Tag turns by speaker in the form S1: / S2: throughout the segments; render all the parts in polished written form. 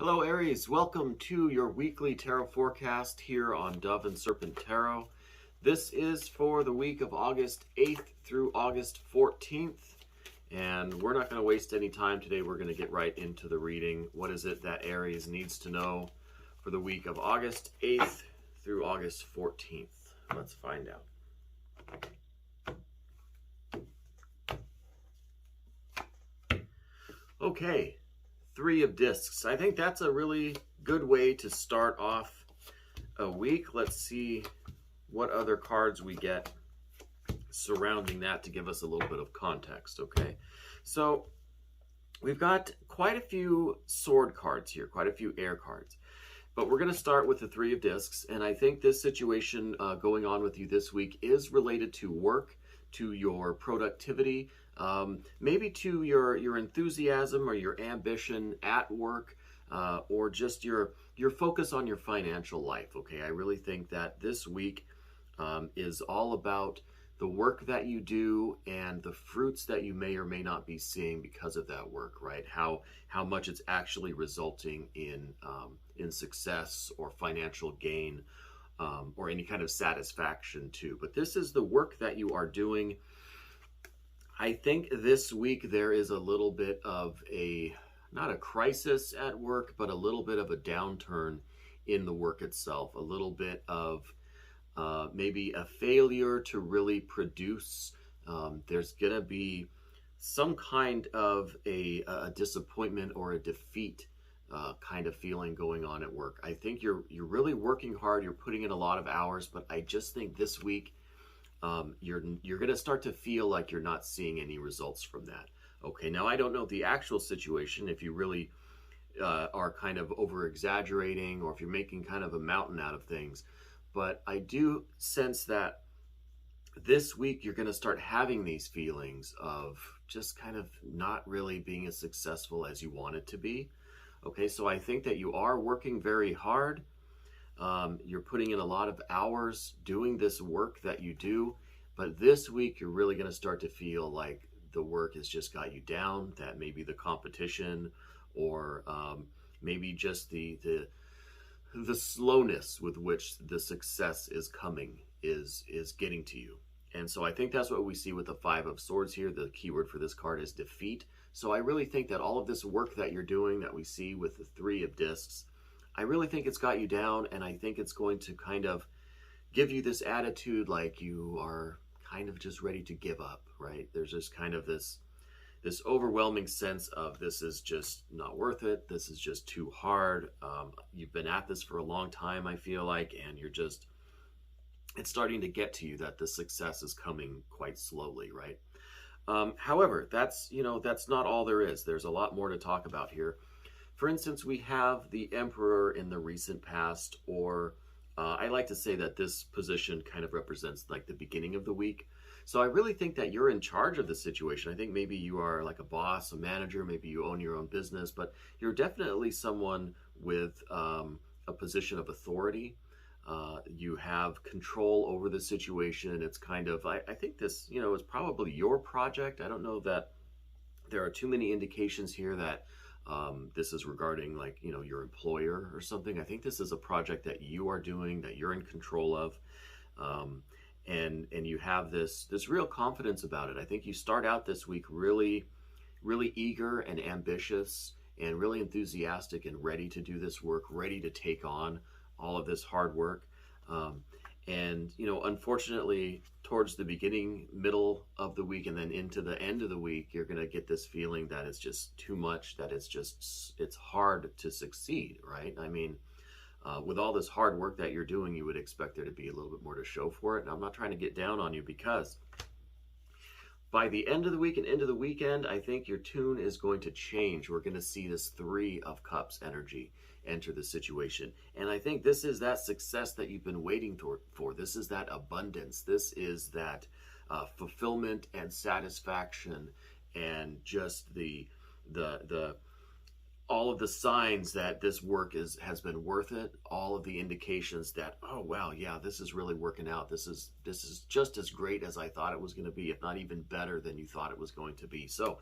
S1: Hello Aries, welcome to your weekly tarot forecast here on Dove and Serpent Tarot. This is for the week of August 8th through August 14th. And we're not going to waste any time today. We're going to get right into the reading. What is it that Aries needs to know for the week of August 8th through August 14th? Let's find out. Okay. Three of Discs. I think that's a really good way to start off a week. Let's see what other cards we get surrounding that to give us a little bit of context, okay? So we've got quite a few sword cards here, quite a few air cards. But we're going to start with the Three of Discs, and I think this situation going on with you this week is related to work, to your productivity, maybe to your enthusiasm or your ambition at work, or just your focus on your financial life. Okay, I really think that this week is all about the work that you do and the fruits that you may or may not be seeing because of that work, right? How much it's actually resulting in success or financial gain, or any kind of satisfaction too. But this is the work that you are doing. I think this week there is a little bit of not a crisis at work, but a little bit of a downturn in the work itself, a little bit of maybe a failure to really produce. There's going to be some kind of a disappointment or a defeat kind of feeling going on at work. I think you're really working hard, you're putting in a lot of hours, but I just think this week you're going to start to feel like you're not seeing any results from that. Okay, now I don't know the actual situation, if you really are kind of over exaggerating or if you're making kind of a mountain out of things, but I do sense that this week you're going to start having these feelings of just kind of not really being as successful as you want it to be. Okay, so I think that you are working very hard. You're putting in a lot of hours doing this work that you do, but this week you're really going to start to feel like the work has just got you down, that maybe the competition or maybe just the slowness with which the success is coming is getting to you. And so I think that's what we see with the Five of Swords here. The keyword for this card is defeat. So I really think that all of this work that you're doing that we see with the Three of Discs, I really think it's got you down, and I think it's going to kind of give you this attitude like you are kind of just ready to give up, right? There's just kind of this overwhelming sense of this is just not worth it. This is just too hard. You've been at this for a long time, I feel like, and it's starting to get to you that the success is coming quite slowly, right? However, that's not all there is. There's a lot more to talk about here. For instance, we have the Emperor in the recent past, or I like to say that this position kind of represents like the beginning of the week. So I really think that you're in charge of the situation. I think maybe you are like a boss, a manager, maybe you own your own business, but you're definitely someone with a position of authority. You have control over the situation. It's kind of, I think this, is probably your project. I don't know that there are too many indications here that this is regarding like, your employer or something. I think this is a project that you are doing, that you're in control of. And you have this real confidence about it. I think you start out this week really, really eager and ambitious and really enthusiastic and ready to do this work, ready to take on all of this hard work. And unfortunately, towards the beginning, middle of the week, and then into the end of the week, you're going to get this feeling that it's just too much, that it's hard to succeed, right? I mean, with all this hard work that you're doing, you would expect there to be a little bit more to show for it. And I'm not trying to get down on you, because by the end of the week and into the weekend, I think your tune is going to change. We're going to see this Three of Cups energy enter the situation. And I think this is that success that you've been waiting for. This is that abundance. This is that fulfillment and satisfaction, and just all of the signs that this work has been worth it, all of the indications that, oh wow, yeah, this is really working out. This is just as great as I thought it was going to be, if not even better than you thought it was going to be. So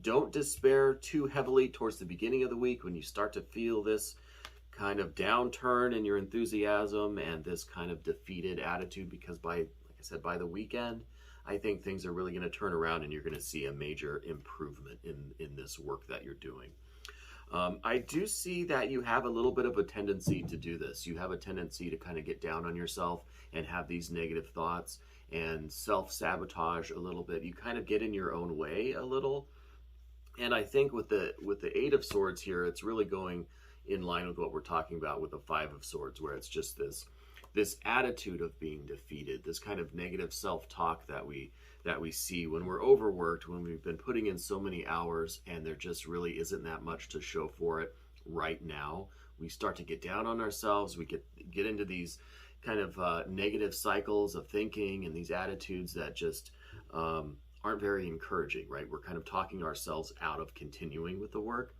S1: don't despair too heavily towards the beginning of the week when you start to feel this kind of downturn in your enthusiasm and this kind of defeated attitude, because like I said, by the weekend, I think things are really going to turn around and you're going to see a major improvement in this work that you're doing. I do see that you have a little bit of a tendency to do this. You have a tendency to kind of get down on yourself and have these negative thoughts and self-sabotage a little bit. You kind of get in your own way a little. And I think with the Eight of Swords here, it's really going in line with what we're talking about with the Five of Swords, where it's just this attitude of being defeated, this kind of negative self-talk that we see when we're overworked, when we've been putting in so many hours and there just really isn't that much to show for it right now. We start to get down on ourselves. We get into these kind of negative cycles of thinking and these attitudes that just aren't very encouraging, right? We're kind of talking ourselves out of continuing with the work.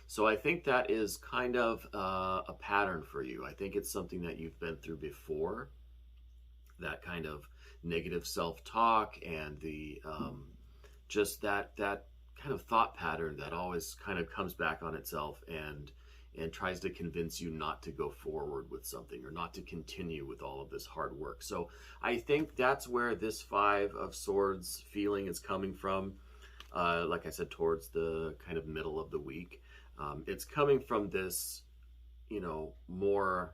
S1: So I think that is kind of a pattern for you. I think it's something that you've been through before, that kind of negative self-talk and the just that kind of thought pattern that always kind of comes back on itself and tries to convince you not to go forward with something or not to continue with all of this hard work. So I think that's where this Five of Swords feeling is coming from. Like I said, towards the kind of middle of the week. It's coming from this, more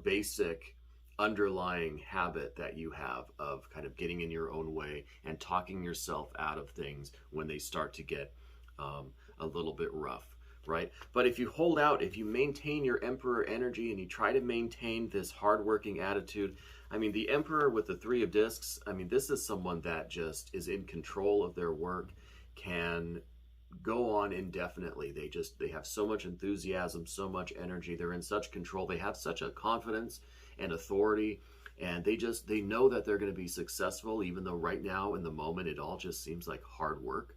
S1: basic underlying habit that you have of kind of getting in your own way and talking yourself out of things when they start to get a little bit rough, right? But if you hold out, if you maintain your Emperor energy and you try to maintain this hardworking attitude, I mean, the Emperor with the Three of Discs, I mean, this is someone that just is in control of their work, can go on indefinitely. They have so much enthusiasm, so much energy. They're in such control. They have such a confidence and authority, and they know that they're going to be successful, even though right now in the moment it all just seems like hard work.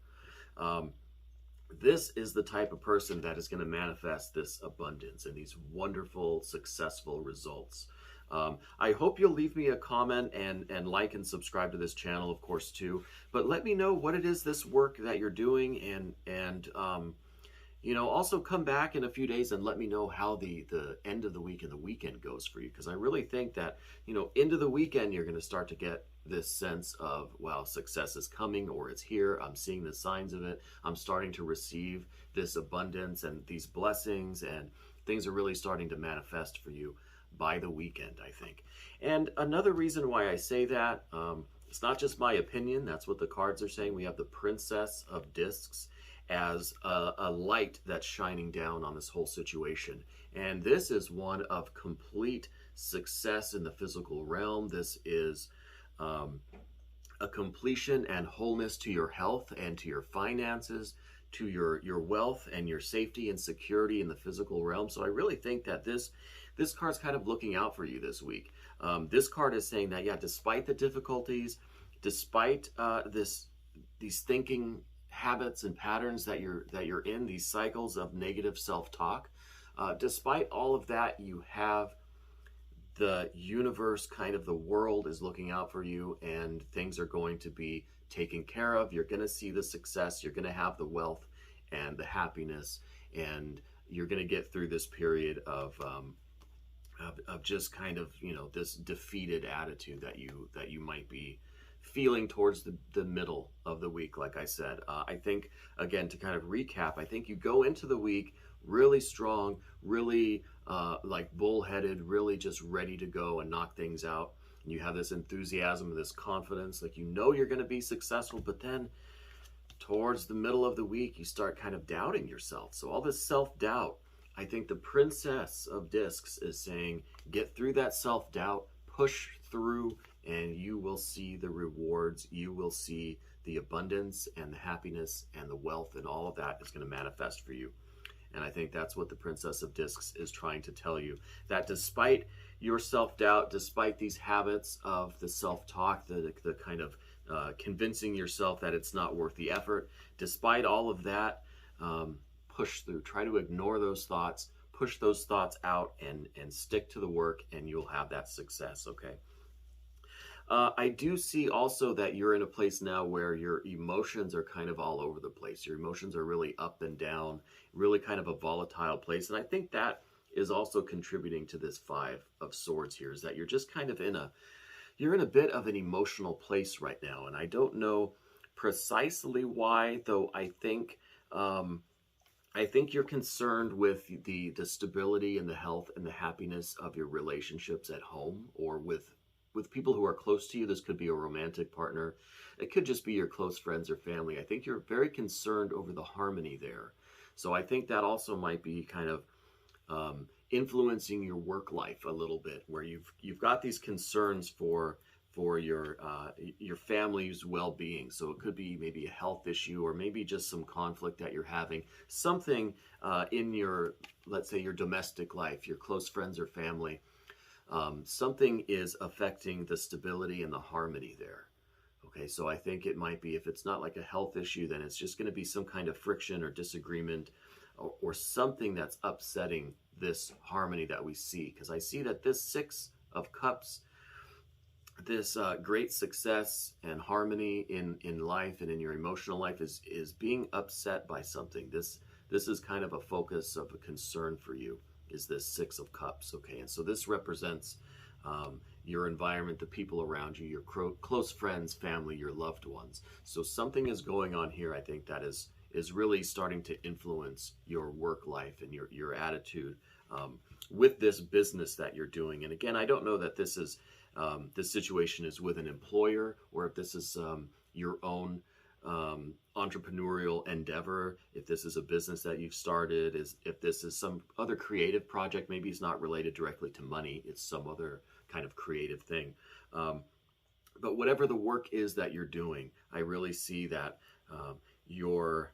S1: This is the type of person that is going to manifest this abundance and these wonderful, successful results. I hope you'll leave me a comment and like and subscribe to this channel, of course, too. But let me know what it is, this work that you're doing, and also come back in a few days and let me know how the end of the week and the weekend goes for you. Because I really think that, into the weekend, you're going to start to get this sense of, wow, success is coming, or it's here. I'm seeing the signs of it. I'm starting to receive this abundance and these blessings, and things are really starting to manifest for you by the weekend, I think. And another reason why I say that, it's not just my opinion, that's what the cards are saying. We have the Princess of Discs as a light that's shining down on this whole situation. And this is one of complete success in the physical realm. This is a completion and wholeness to your health and to your finances, to your wealth and your safety and security in the physical realm. So I really think that this card's kind of looking out for you this week. This card is saying that, yeah, despite the difficulties, despite these thinking habits and patterns that you're in, these cycles of negative self-talk, despite all of that, you have the universe, kind of the world is looking out for you, and things are going to be taken care of. You're going to see the success. You're going to have the wealth and the happiness, and you're going to get through this period of just kind of, this defeated attitude that you might be feeling towards the middle of the week. Like I said, I think, again, to kind of recap, I think you go into the week really strong, really like bullheaded, really just ready to go and knock things out. And you have this enthusiasm and this confidence, like you're going to be successful, but then towards the middle of the week, you start kind of doubting yourself. So all this self-doubt, I think the Princess of Discs is saying, get through that self-doubt, push through, and you will see the rewards. You will see the abundance and the happiness and the wealth, and all of that is going to manifest for you. And I think that's what the Princess of Discs is trying to tell you, that despite your self-doubt, despite these habits of the self-talk, the kind of convincing yourself that it's not worth the effort, despite all of that, push through. Try to ignore those thoughts, push those thoughts out, and stick to the work, and you'll have that success, okay? I do see also that you're in a place now where your emotions are kind of all over the place. Your emotions are really up and down, really kind of a volatile place. And I think that is also contributing to this Five of Swords here, is that you're just kind of you're in a bit of an emotional place right now. And I don't know precisely why, though I think you're concerned with the stability and the health and the happiness of your relationships at home, or with people who are close to you. This could be a romantic partner. It could just be your close friends or family. I think you're very concerned over the harmony there. So I think that also might be kind of influencing your work life a little bit, where you've got these concerns for your family's well-being. So it could be maybe a health issue, or maybe just some conflict that you're having, something in your, let's say, your domestic life, your close friends or family. Something is affecting the stability and the harmony there. Okay, so I think it might be, if it's not like a health issue, then it's just going to be some kind of friction or disagreement, or something that's upsetting this harmony that we see. Because I see that this Six of Cups, this great success and harmony in life and in your emotional life, is being upset by something. This is kind of a focus of a concern for you, is this Six of Cups, okay? And so this represents your environment, the people around you, your close friends, family, your loved ones. So something is going on here, I think, that is really starting to influence your work life and your attitude with this business that you're doing. And again, I don't know that this situation is with an employer, or if this is your own entrepreneurial endeavor, if this is a business that you've started, if this is some other creative project. Maybe it's not related directly to money, it's some other kind of creative thing. But whatever the work is that you're doing, I really see that your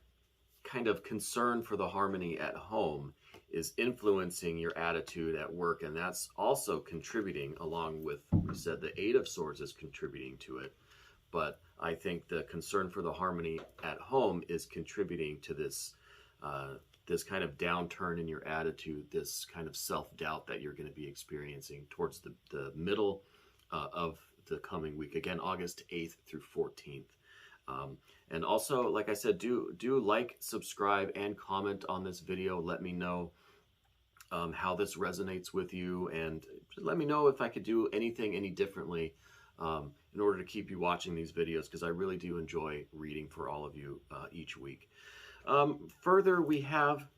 S1: kind of concern for the harmony at home is influencing your attitude at work, and that's also contributing, along with, we said the Eight of Swords is contributing to it. But I think the concern for the harmony at home is contributing to this this kind of downturn in your attitude, this kind of self-doubt that you're going to be experiencing towards the middle of the coming week. Again, August 8th through 14th. And also, like I said, do like, subscribe, and comment on this video. Let me know how this resonates with you, and let me know if I could do anything any differently in order to keep you watching these videos, because I really do enjoy reading for all of you each week. Further, we have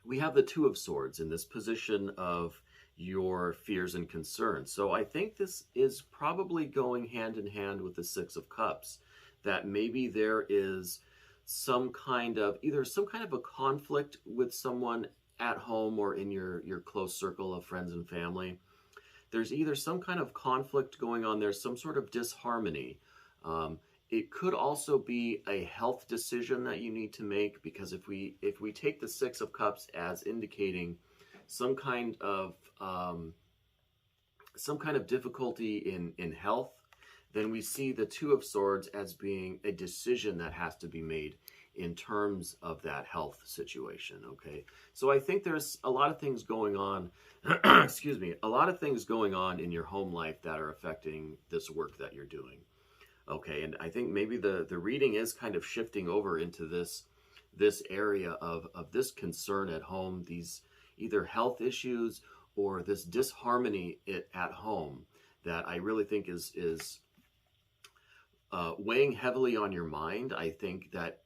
S1: the Two of Swords in this position of your fears and concerns. So I think this is probably going hand in hand with the Six of Cups, that maybe there is some kind of, either some kind of a conflict with someone at home or in your close circle of friends and family. There's either some kind of conflict going on there, some sort of disharmony. It could also be a health decision that you need to make, because if we take the Six of Cups as indicating some kind of difficulty in health, then we see the Two of Swords as being a decision that has to be made in terms of that health situation, okay? So I think there's a lot of things going on, excuse me, a lot of things going on in your home life that are affecting this work that you're doing, okay? And I think maybe the reading is kind of shifting over into this area of this concern at home, these either health issues or this disharmony at home, that I really think is weighing heavily on your mind. I think that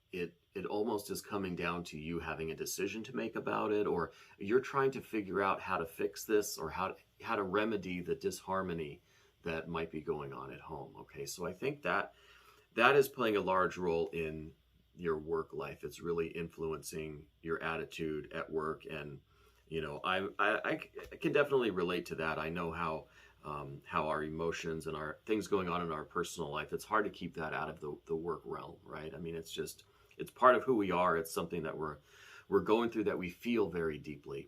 S1: it almost is coming down to you having a decision to make about it, or you're trying to figure out how to fix this, or how to remedy the disharmony that might be going on at home, okay? So I think that is playing a large role in your work life. It's really influencing your attitude at work. And, you know, I can definitely relate to that. I know how our emotions and our things going on in our personal life, it's hard to keep that out of the work realm, right? I mean, it's part of who we are. It's something that we're going through, that we feel very deeply,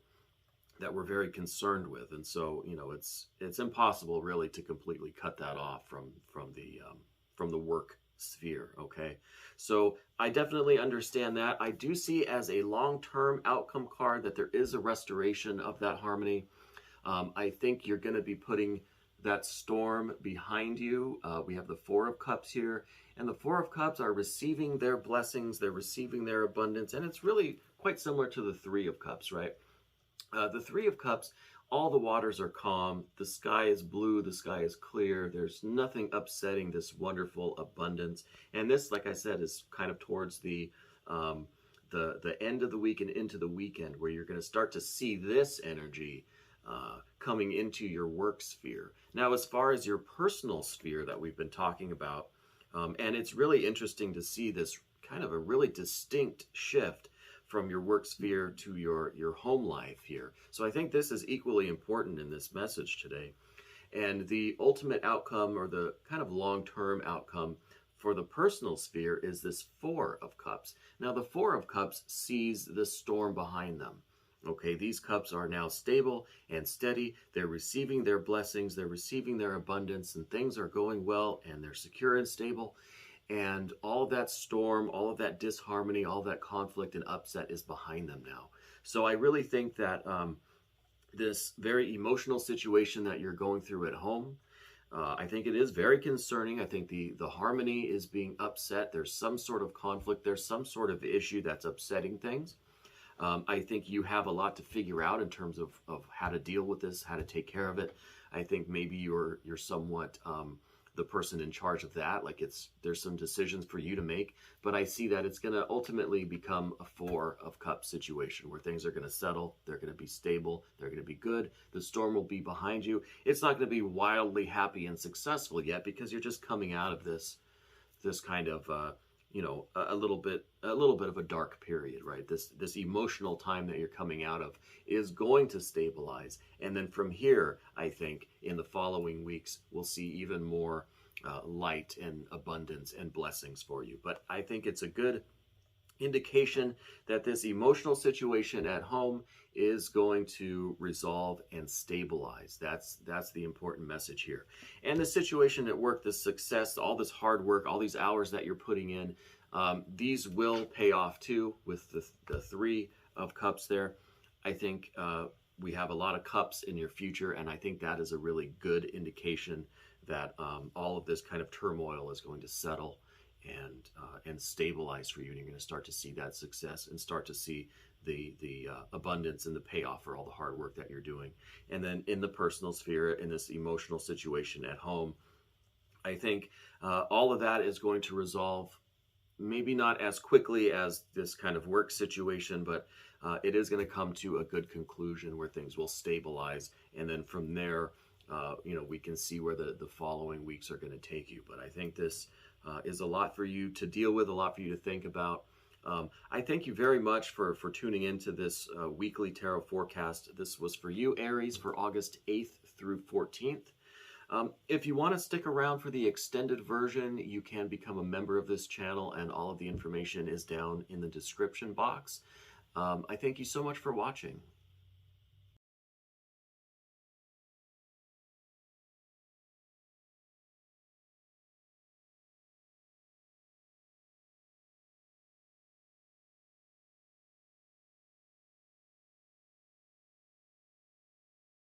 S1: that we're very concerned with. And so, you know, it's impossible really to completely cut that off from the work sphere, okay? So I definitely understand that. I do see as a long-term outcome card that there is a restoration of that harmony. I think you're going to be putting that storm behind you. We have the Four of Cups here, and the Four of Cups are receiving their blessings, they're receiving their abundance, and it's really quite similar to the Three of Cups, right? The Three of Cups, all the waters are calm, the sky is blue, the sky is clear, there's nothing upsetting this wonderful abundance. And this, like I said, is kind of towards the end of the week and into the weekend, where you're going to start to see this energy coming into your work sphere. Now, as far as your personal sphere that we've been talking about, and it's really interesting to see this kind of a really distinct shift from your work sphere to your home life here. So I think this is equally important in this message today. And the ultimate outcome, or the kind of long-term outcome for the personal sphere, is this Four of Cups. Now, the Four of Cups sees the storm behind them. Okay, these cups are now stable and steady. They're receiving their blessings, they're receiving their abundance, and things are going well, and they're secure and stable. And all of that storm, all of that disharmony, all that conflict and upset is behind them now. So I really think that this very emotional situation that you're going through at home, I think it is very concerning. I think the harmony is being upset. There's some sort of conflict. There's some sort of issue that's upsetting things. I think you have a lot to figure out in terms of how to deal with this, how to take care of it. I think maybe you're somewhat the person in charge of that. Like there's some decisions for you to make, but I see that it's going to ultimately become a Four of Cups situation where things are going to settle. They're going to be stable. They're going to be good. The storm will be behind you. It's not going to be wildly happy and successful yet, because you're just coming out of this kind of a little bit of a dark period, right? This emotional time that you're coming out of is going to stabilize, and then from here, I think in the following weeks we'll see even more light and abundance and blessings for you. But I think it's a good indication that this emotional situation at home is going to resolve and stabilize. That's the important message here. And the situation at work, the success, all this hard work, all these hours that you're putting in, these will pay off too with the Three of Cups there. I think we have a lot of cups in your future, and I think that is a really good indication that all of this kind of turmoil is going to settle and stabilize for you, and you're going to start to see that success and start to see the abundance and the payoff for all the hard work that you're doing. And then in the personal sphere, in this emotional situation at home, I think all of that is going to resolve, maybe not as quickly as this kind of work situation, but it is going to come to a good conclusion where things will stabilize, and then from there we can see where the following weeks are going to take you. But I think this is a lot for you to deal with, a lot for you to think about. I thank you very much for tuning into this weekly tarot forecast. This was for you, Aries, for August 8th through 14th. If you want to stick around for the extended version, you can become a member of this channel, and all of the information is down in the description box. I thank you so much for watching.